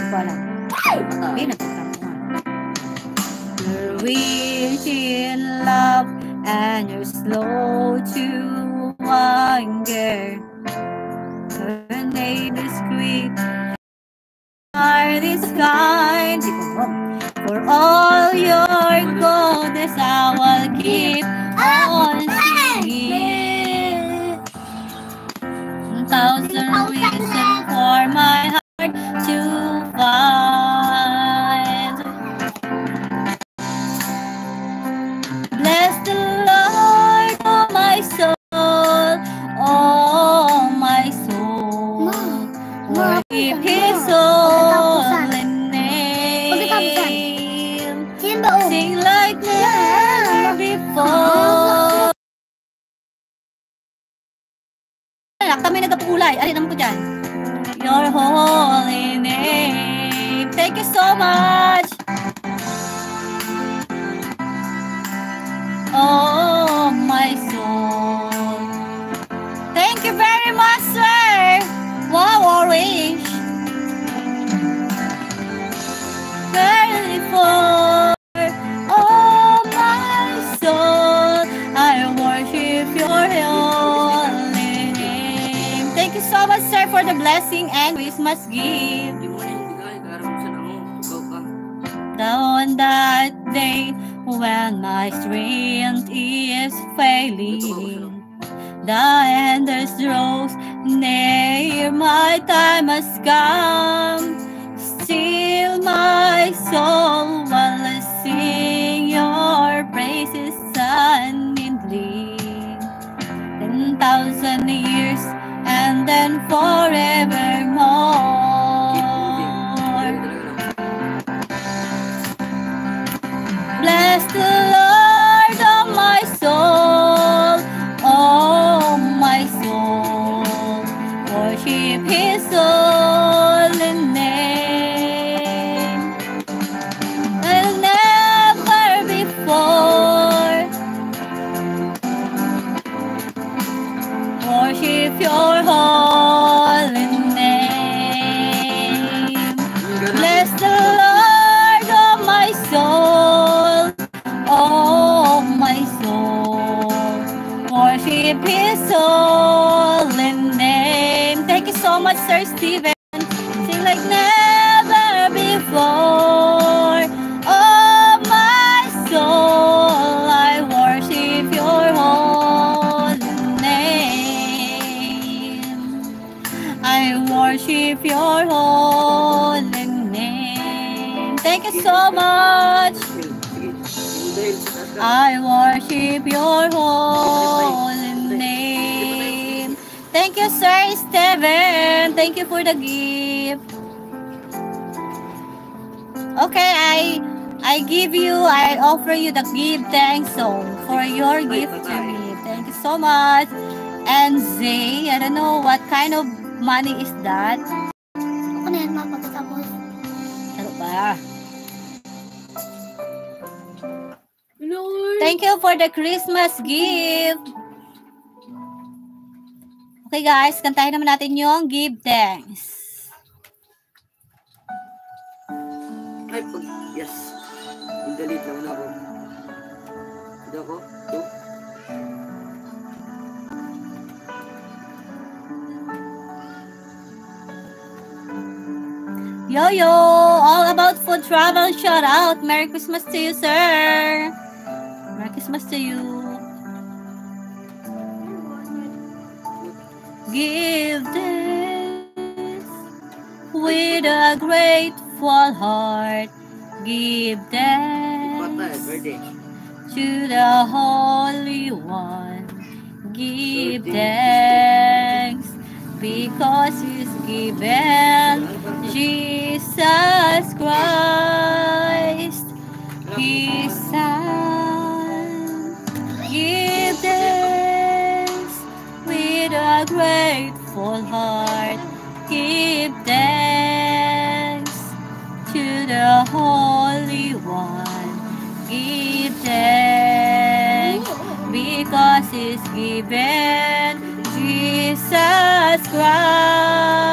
ko alam. Okay, you're rich in love and you're slow to anger. Her name is Greek. Heart is kind. For all your goodness, I will keep on singing. 1,000 reasons for my heart to find. Bless the Lord, oh my soul, oh my soul. Worship His holy name. Sing like never before. Kami nagpapulay. Alin naman ko dyan? Your holy name. Thank you so much. Oh, my soul. Thank you very much, sir. Wow, orange. Very for oh, my soul. I worship your holy name. Thank you so much, sir, for the blessing and Christmas gift. On that day when my strength is failing, the endless rose near my time has come. Still my soul will sing your praises unending. 10,000 years and then forevermore. Bless the Lord, oh my soul, oh my soul. Worship His holy name. I'll never before worship your holy name. Bless the Lord, oh my soul, oh my soul. Worship His holy name. Thank you so much, Sir Steven. Sing like never before. Oh my soul, I worship your holy name. I worship your holy name. Thank you so much. I worship your holy name. Thank you, Sir Steven. Thank you for the gift. Okay, I offer you the give thanks song for your gift to me. Thank you so much. And Zay, I don't know what kind of money is that. Ako na yan, mapagkatapos. Ano ba? Thank you for the Christmas gift. Okay guys, kantahin naman natin yung give thanks. Ay, yes. Delete lang na ako. Ito ako. Ito. Yo, all about food travel shout out. Merry Christmas to you, sir. Merry Christmas to you. Give this with a grateful heart. Give thanks to the Holy One. Give thanks because He's given Jesus Christ, His Son. Give thanks with a grateful heart. Give thanks to the Holy One. Give thanks because He's given Jesus Christ.